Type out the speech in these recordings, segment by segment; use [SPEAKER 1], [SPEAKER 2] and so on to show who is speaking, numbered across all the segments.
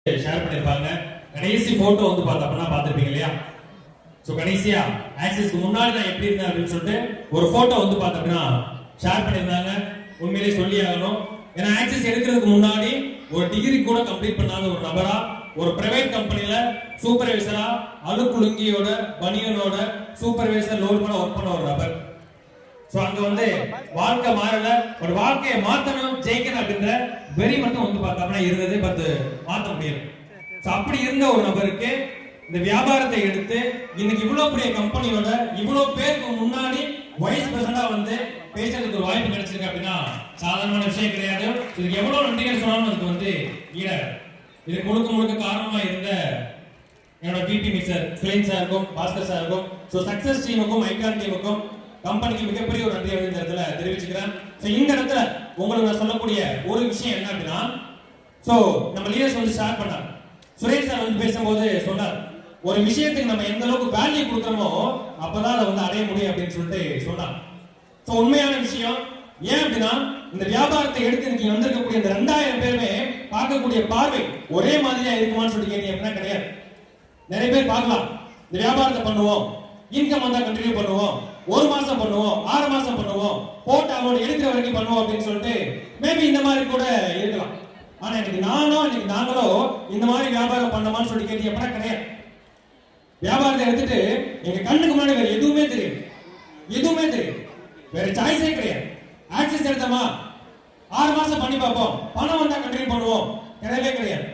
[SPEAKER 1] Share பண்ணிருப்பாங்க. கடைசி photo வந்து பார்த்தப்பனா பார்த்திருப்பீங்க இல்லையா? சோ கடைசியா ஆக்சிஸ்க்கு முன்னாடி நான் எப்படி இருந்தேன் அப்படின்னு சொல்லிட்டு ஒரு போட்டோ வந்து பார்த்தப்பனா ஷேர் பண்ணிருந்தாங்க. உண்மையிலேயே சொல்லி ஆகணும். ஏன்னா ஆக்சிஸ் எடுக்கிறதுக்கு முன்னாடி ஒரு டிகிரி கூட கம்ப்ளீட் பண்ணாத ஒரு நபரா ஒரு பிரைவேட் கம்பெனில சூப்பர்வைசரா அலுக்குலுங்கியோட பனியனோட சூப்பர்வைசர் லோட் பண்ண ஒர்க் பண்ண ஒரு நபர். சோ அங்க வந்து வாழ்க்கை மாறல, ஒரு வாழ்க்கையை மாத்தணும் ஜெயிக்கணும் அப்படின்ற வெறி மட்டும் வந்து பார்த்தோம்னா இருந்தது. பட் மாத்த முடியல. சோ அப்படி இருந்த ஒரு நபருக்கு இந்த வியாபாரத்தை எடுத்து இன்னைக்கு இவ்வளவு பெரிய கம்பெனியோட இவ்வளவு பேருக்கு முன்னாடி வைஸ் பிரசிடண்டா வந்து பேசுறதுக்கு ஒரு வாய்ப்பு கிடைச்சிருக்கு அப்படின்னா சாதாரணமான விஷயம் கிடையாது. இதுக்கு எவ்வளவு நன்றிகள் சொன்னாலும் அதுக்கு வந்து ஈடாது. இது முழுக்க முழுக்க காரணமா இருந்த என்னோட பிபி மிஸ்டர் சுரேன் சாருக்கும் பாஸ்கர் சாருக்கும் சோ சக்சஸ் டீமுக்கும் ஐகான் டீமுக்கும் கம்பெனிக்கு மிகப்பெரிய ஒரு நன்றி இந்த இடத்துல தெரிவிச்சுக்கிறேன். இந்த இடத்துல உங்களுக்கு நான் சொல்லக்கூடிய ஒரு விஷயம் என்ன அப்படின்னா, சோ நம்ம லீடர்ஸ் வந்து ஷேர் பண்ணார். சுரேஷ் சார் வந்து பேசும்போது சொன்னார், ஒரு விஷயத்துக்கு நம்ம எந்த அளவுக்கு வேல்யூ கொடுக்குறோமோ அப்பதான் அதை வந்து அடைய முடியும் அப்படின்னு சொல்லிட்டு சொன்னார். சோ உண்மையான விஷயம் ஏன் அப்படின்னா, இந்த வியாபாரத்தை எடுத்து நீங்க வந்திருக்கக்கூடிய இந்த 2000 பேருமே பார்க்கக்கூடிய பார்வை ஒரே மாதிரியா இருக்குமான்னு சொல்லி கேட்டீங்க அப்படின்னா கிடையாது. நிறைய பேர் பார்க்கலாம், இந்த வியாபாரத்தை பண்ணுவோம், இன்கம் வந்தா கண்டினியூ பண்ணுவோம், 1 மாசம் பண்ணுவோம், 6 மாசம் பண்ணுவோம், போட்டு அமௌண்ட் எடுக்கிற வரைக்கும் பண்ணுவோம் அப்படின்னு சொல்லிட்டு மேபி இந்த மாதிரி கூட இருக்கலாம். ஆனா இன்னைக்கு நாங்களோ இந்த மாதிரி வியாபாரம் பண்ணமான்னு சொல்லி கேட்டீங்க அப்படின்னா கிடையாது. வியாபாரத்தை எடுத்துட்டு எங்க கண்ணுக்கு முன்னாடி வேற எதுவுமே தெரியும், வேற சாய்ஸே கிடையாது. ஆக்சஸ் எடுத்தமா 6 மாசம் பண்ணி பார்ப்போம், பணம் வந்தா கண்டினியூ பண்ணுவோம், கிடையாது.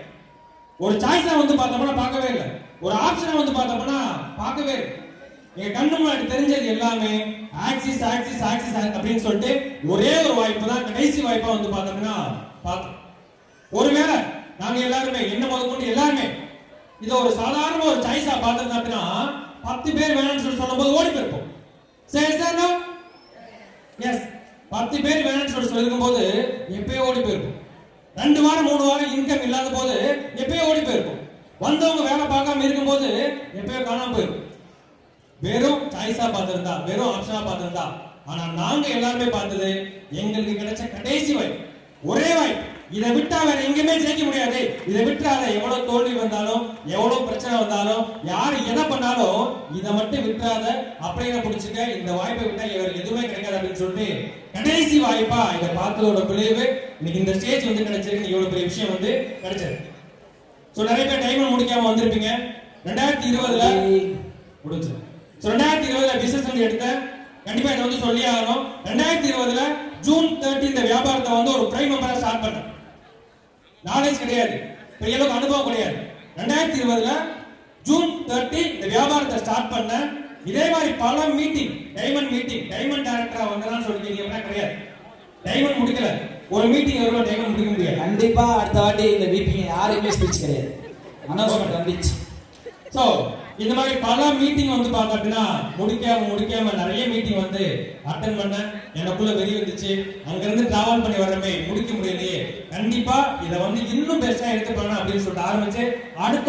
[SPEAKER 1] ஒரு சாய்ஸா வந்து பார்த்தோம்னா பார்க்கவே இல்லை, ஒரு ஆப்ஷனை வந்து பார்த்தோம்னா பார்க்கவே இல்லை. எங்க கண்ணு முன்னாடி தெரிஞ்சது எல்லாமே ஆக்சிஸ் அப்படின்னு சொல்லிட்டு ஒரே ஒரு வாய்ப்பு தான், கடைசி வாய்ப்பா வந்து பார்த்தோம்னா பார்த்தோம். ஒருவேளை நாங்க எல்லாருமே என்ன முதற்கொண்டு எல்லாருமே இதை ஒரு சாதாரண ஒரு சாய்ஸா பார்த்தோம் அப்படின்னா 10 பேர் வேணும்னு சொல்லி சொல்லும்போது ஓடி போயிருப்போம். சரி சார், எஸ் 10 பேர் வேணும்னு சொல்லி சொல்லிருக்கும் போது எப்பயோ ஓடி போயிருப்போம். 2 வாரம் 3 வாரம் இன்கம் இல்லாத போது எப்பயோ ஓடி போயிருப்போம். வந்தவங்க வேலை பார்க்காம இருக்கும் போது எப்பயோ காணாம போயிருக்கும். வெறும் சாய்ஸா பார்த்திருந்தா, வெறும் ஆப்ஷனா பார்த்திருந்தா. ஆனா நாங்க எல்லாருமே பார்த்தது எங்களுக்கு கிடைச்ச கடைசி வாய்ப்பு, ஒரே வாய்ப்பு. இதை விட்டா வேற எங்கேயுமே ஜெயிக்க முடியாது. இதை விட்டால எவ்வளவு தோல்வி வந்தாலும், எவ்வளவு பிரச்சனை வந்தாலும், யாரு எதை பண்ணாலும் இதை மட்டும் விட்டாத, அப்படியே பிடிச்சிக்க. இந்த வாய்ப்பை விட்டா இவருக்கு எதுவுமே கிடைக்காது அப்படின்னு சொல்லிட்டு கடைசி வாய்ப்பா இதை பார்த்ததோட விளைவு இன்னைக்கு இந்த ஸ்டேஜ் வந்து கிடைச்சிருக்கு. இவ்வளவு பெரிய விஷயம் வந்து கிடைச்சது. சோ நிறைய பேர் டைம் முடிக்காம வந்திருப்பீங்க. 2020 முடிஞ்சு. 2020 பிசினஸ் எடுத்த கண்டிப்பா இதை வந்து சொல்லி ஆகணும். 2020 ஜூன் 30 இந்த வியாபாரத்தை வந்து ஒரு பிரைம் மெம்பரா ஸ்டார்ட் பண்ண. நாலேஜ் கிடையாது, பெரிய அளவுக்கு அனுபவம் கிடையாது. 2020 ஜூன் 30 இந்த வியாபாரத்தை ஸ்டார்ட் பண்ண. இதே மாதிரி பல மீட்டிங், டைமண்ட் டைரக்டரா வந்ததான்னு சொல்லிட்டீங்கன்னா கிடையாது. டைமண்ட் முடிக்கல, ஒரு மீட்டிங் வரும், டைமண்ட் முடிக்க முடியாது.
[SPEAKER 2] கண்டிப்பா அடுத்த வாட்டி இந்த மீட்டிங் யாருமே ஸ்பீச் கிடையாது, அனௌன்ஸ்மெண்ட் வந்துச்சு.
[SPEAKER 1] சோ இந்த மாதிரி பல மீட்டிங் வந்து பார்த்தோம் அப்படின்னா முடிக்காம நிறைய மீட்டிங் வந்து அட்டன் பண்ண. எனக்குள்ள வெறி வந்துச்சு, அங்கிருந்து டிராவல் பண்ணி வரமே முடிக்க முடியலையே, கண்டிப்பா இதை வந்து இன்னும் பெருசா எடுத்து பண்ணணும் அப்படின்னு சொல்லிட்டு ஆரம்பிச்சு அடுத்த